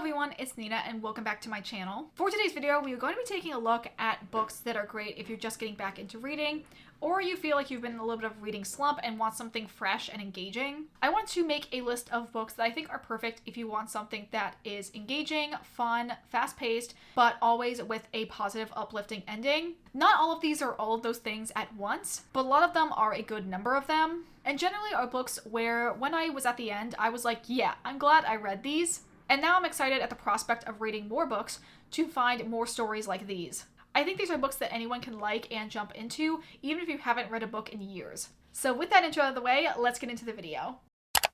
everyone, it's Nina and welcome back to my channel. For today's video, we are going to be taking a look at books that are great if you're just getting back into reading, or you feel like you've been in a little bit of reading slump and want something fresh and engaging. I want to make a list of books that I think are perfect if you want something that is engaging, fun, fast-paced, but always with a positive, uplifting ending. Not all of these are all of those things at once, but a lot of them are a good number of them. And generally are books where when I was at the end, I was like, yeah, I'm glad I read these. And now I'm excited at the prospect of reading more books to find more stories like these. I think these are books that anyone can like and jump into, even if you haven't read a book in years. So with that intro out of the way, let's get into the video. The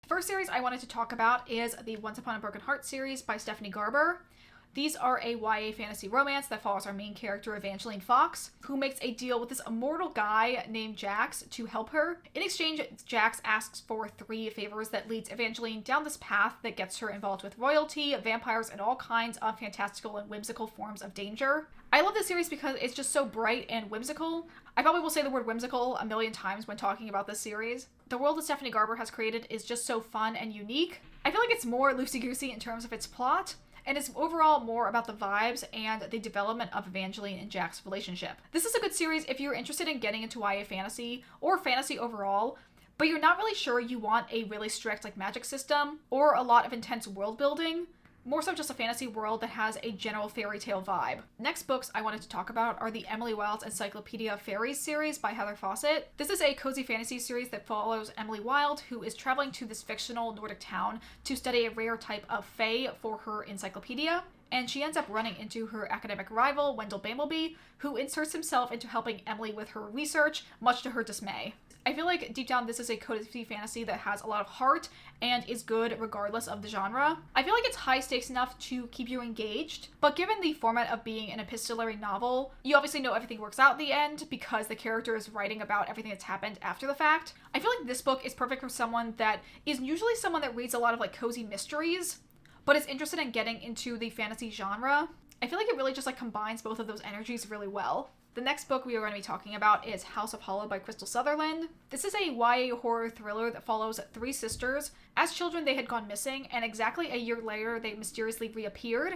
first series I wanted to talk about is the Once Upon a Broken Heart series by Stephanie Garber. These are a YA fantasy romance that follows our main character, Evangeline Fox, who makes a deal with this immortal guy named Jax to help her. In exchange, Jax asks for 3 favors that leads Evangeline down this path that gets her involved with royalty, vampires, and all kinds of fantastical and whimsical forms of danger. I love this series because it's just so bright and whimsical. I probably will say the word whimsical a million times when talking about this series. The world that Stephanie Garber has created is just so fun and unique. I feel like it's more loosey-goosey in terms of its plot, and it's overall more about the vibes and the development of Evangeline and Jack's relationship. This is a good series if you're interested in getting into YA fantasy or fantasy overall, but you're not really sure you want a really strict magic system or a lot of intense world building. More so just a fantasy world that has a general fairy tale vibe. Next books I wanted to talk about are the Emily Wilde's Encyclopedia Fairies series by Heather Fawcett. This is a cozy fantasy series that follows Emily Wilde, who is traveling to this fictional Nordic town to study a rare type of fae for her encyclopedia. And she ends up running into her academic rival, Wendell Bambleby, who inserts himself into helping Emily with her research, much to her dismay. I feel like deep down this is a cozy fantasy that has a lot of heart and is good regardless of the genre. I feel like it's high stakes enough to keep you engaged, but given the format of being an epistolary novel, you obviously know everything works out at the end because the character is writing about everything that's happened after the fact. I feel like this book is perfect for someone that is usually someone that reads a lot of cozy mysteries, but is interested in getting into the fantasy genre. I feel like it really just combines both of those energies really well. The next book we are going to be talking about is House of Hollow by Crystal Sutherland. This is a YA horror thriller that follows 3 sisters. As children, they had gone missing, and exactly a year later, they mysteriously reappeared.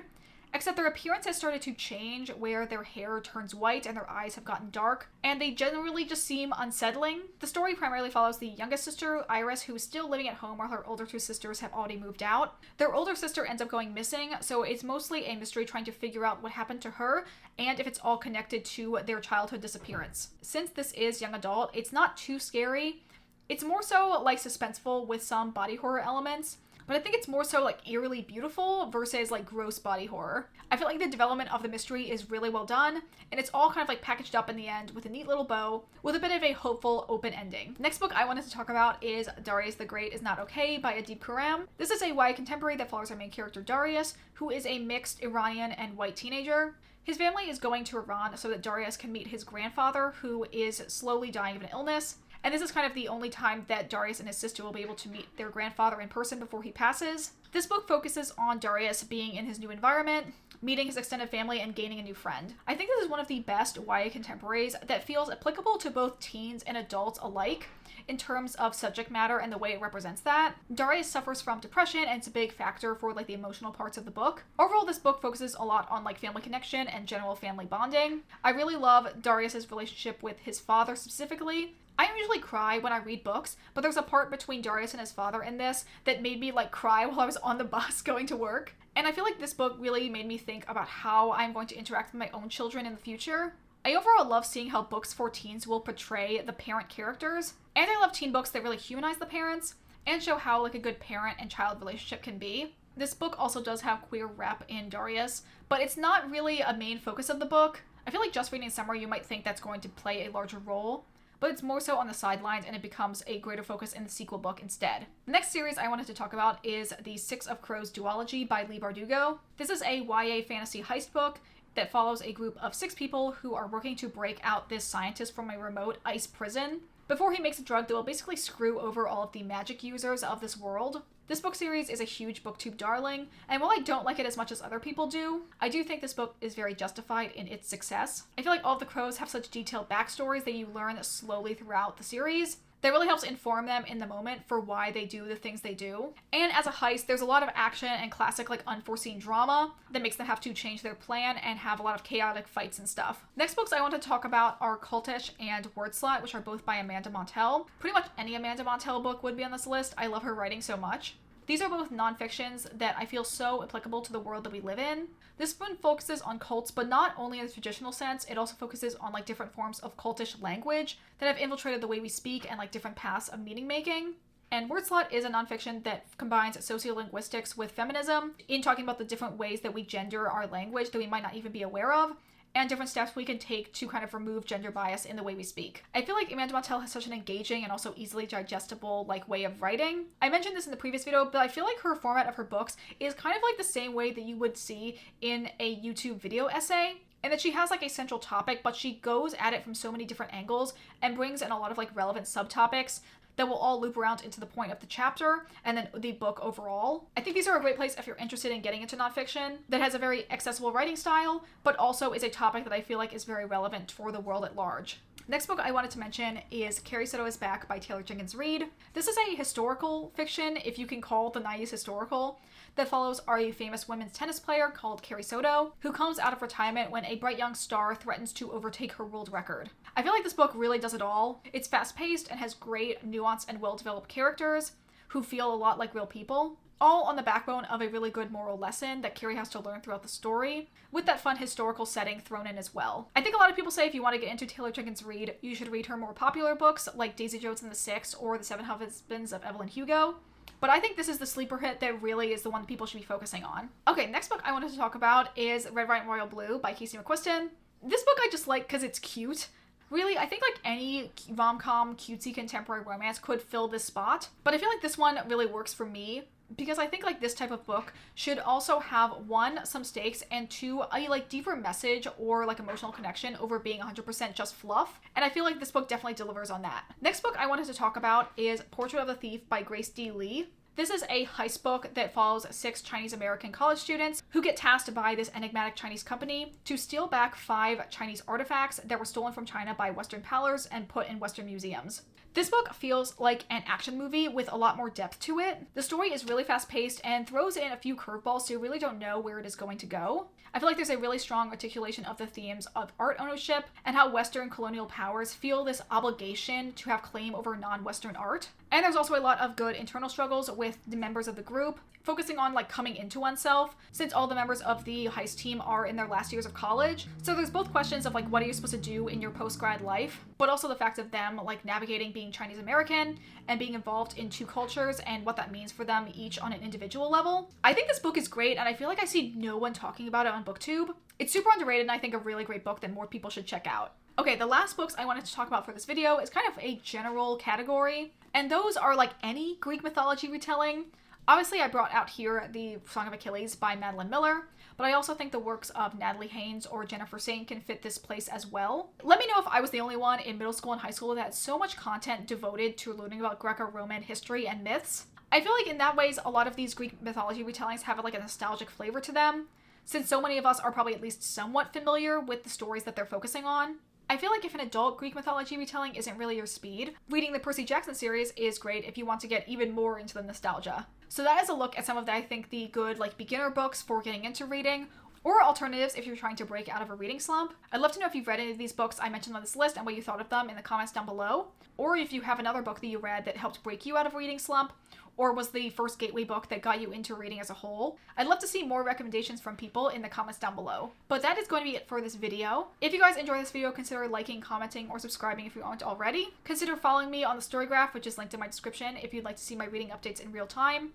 Except their appearance has started to change, where their hair turns white and their eyes have gotten dark, and they generally just seem unsettling. The story primarily follows the youngest sister, Iris, who is still living at home while her older 2 sisters have already moved out. Their older sister ends up going missing, so it's mostly a mystery trying to figure out what happened to her and if it's all connected to their childhood disappearance. Since this is young adult, it's not too scary. It's more so suspenseful with some body horror elements. But I think it's more so eerily beautiful versus gross body horror. I feel like the development of the mystery is really well done, and it's all kind of packaged up in the end with a neat little bow, with a bit of a hopeful open ending. Next book I wanted to talk about is Darius the Great is Not Okay by Adib Khurram. This is a YA contemporary that follows our main character Darius, who is a mixed Iranian and white teenager. His family is going to Iran so that Darius can meet his grandfather, who is slowly dying of an illness. And this is kind of the only time that Darius and his sister will be able to meet their grandfather in person before he passes. This book focuses on Darius being in his new environment, meeting his extended family, and gaining a new friend. I think this is one of the best YA contemporaries that feels applicable to both teens and adults alike in terms of subject matter and the way it represents that. Darius suffers from depression, and it's a big factor for the emotional parts of the book. Overall, this book focuses a lot on family connection and general family bonding. I really love Darius's relationship with his father specifically. I usually cry when I read books, but there's a part between Darius and his father in this that made me cry while I was on the bus going to work. And I feel like this book really made me think about how I'm going to interact with my own children in the future. I overall love seeing how books for teens will portray the parent characters, and I love teen books that really humanize the parents and show how a good parent and child relationship can be. This book also does have queer rep in Darius, but it's not really a main focus of the book. I feel like just reading summary you might think that's going to play a larger role, but it's more so on the sidelines and it becomes a greater focus in the sequel book instead. The next series I wanted to talk about is the Six of Crows duology by Leigh Bardugo. This is a YA fantasy heist book that follows a group of 6 people who are working to break out this scientist from a remote ice prison before he makes a drug that will basically screw over all of the magic users of this world. This book series is a huge booktube darling, and while I don't like it as much as other people do, I do think this book is very justified in its success. I feel like all of the crows have such detailed backstories that you learn slowly throughout the series that really helps inform them in the moment for why they do the things they do. And as a heist, there's a lot of action and classic like unforeseen drama that makes them have to change their plan and have a lot of chaotic fights and stuff. Next books I want to talk about are Cultish and Word Slut, which are both by Amanda Montell. Pretty much any Amanda Montell book would be on this list. I love her writing so much. These are both nonfictions that I feel so applicable to the world that we live in. This one focuses on cults, but not only in the traditional sense, it also focuses on like different forms of cultish language that have infiltrated the way we speak and like different paths of meaning making. And Word Slut is a nonfiction that combines sociolinguistics with feminism in talking about the different ways that we gender our language that we might not even be aware of, and different steps we can take to kind of remove gender bias in the way we speak. I feel like Amanda Montell has such an engaging and also easily digestible like way of writing. I mentioned this in the previous video, but I feel like her format of her books is kind of like the same way that you would see in a YouTube video essay, and that she has like a central topic, but she goes at it from so many different angles and brings in a lot of like relevant subtopics that will all loop around into the point of the chapter and then the book overall. I think these are a great place if you're interested in getting into nonfiction that has a very accessible writing style, but also is a topic that I feel like is very relevant for the world at large. Next book I wanted to mention is Carrie Soto is Back by Taylor Jenkins Reid. This is a historical fiction, if you can call the 90s historical, that follows a famous women's tennis player called Carrie Soto, who comes out of retirement when a bright young star threatens to overtake her world record. I feel like this book really does it all. It's fast-paced and has great nuance and well-developed characters who feel a lot like real people, all on the backbone of a really good moral lesson that Carrie has to learn throughout the story, with that fun historical setting thrown in as well. I think a lot of people say if you want to get into Taylor Jenkins Reid, you should read her more popular books like Daisy Jones and the Six or The Seven Husbands of Evelyn Hugo, but I think this is the sleeper hit that really is the one people should be focusing on. Okay, next book I wanted to talk about is Red, White, and Royal Blue by Casey McQuiston. This book I just like because it's cute. Really, I think like any rom-com, cutesy contemporary romance could fill this spot, but I feel like this one really works for me because I think like this type of book should also have one, some stakes, and two, a like deeper message or like emotional connection over being 100% just fluff. And I feel like this book definitely delivers on that. Next book I wanted to talk about is Portrait of a Thief by Grace D. Lee. This is a heist book that follows 6 Chinese American college students who get tasked by this enigmatic Chinese company to steal back 5 Chinese artifacts that were stolen from China by Western powers and put in Western museums. This book feels like an action movie with a lot more depth to it. The story is really fast-paced and throws in a few curveballs, so you really don't know where it is going to go. I feel like there's a really strong articulation of the themes of art ownership and how Western colonial powers feel this obligation to have claim over non-Western art. And there's also a lot of good internal struggles with the members of the group, focusing on like coming into oneself, since all the members of the heist team are in their last years of college. So there's both questions of like what are you supposed to do in your post-grad life, but also the fact of them like navigating being Chinese American and being involved in 2 cultures and what that means for them each on an individual level. I think this book is great, and I feel like I see no one talking about it on BookTube. It's super underrated and I think a really great book that more people should check out. Okay, the last books I wanted to talk about for this video is kind of a general category, and those are like any Greek mythology retelling. Obviously, I brought out here the Song of Achilles by Madeline Miller, but I also think the works of Natalie Haynes or Jennifer Saint can fit this place as well. Let me know if I was the only one in middle school and high school that had so much content devoted to learning about Greco-Roman history and myths. I feel like in that ways, a lot of these Greek mythology retellings have like a nostalgic flavor to them, since so many of us are probably at least somewhat familiar with the stories that they're focusing on. I feel like if an adult Greek mythology retelling isn't really your speed, reading the Percy Jackson series is great if you want to get even more into the nostalgia. So that is a look at some of the, I think, the good like beginner books for getting into reading, or alternatives if you're trying to break out of a reading slump. I'd love to know if you've read any of these books I mentioned on this list and what you thought of them in the comments down below, or if you have another book that you read that helped break you out of a reading slump, or was the first gateway book that got you into reading as a whole. I'd love to see more recommendations from people in the comments down below. But that is going to be it for this video. If you guys enjoyed this video, consider liking, commenting, or subscribing if you aren't already. Consider following me on the Storygraph, which is linked in my description if you'd like to see my reading updates in real time.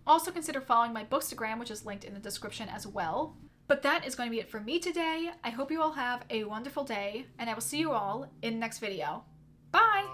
Also consider following my Bookstagram, which is linked in the description as well. But that is going to be it for me today. I hope you all have a wonderful day, and I will see you all in the next video. Bye!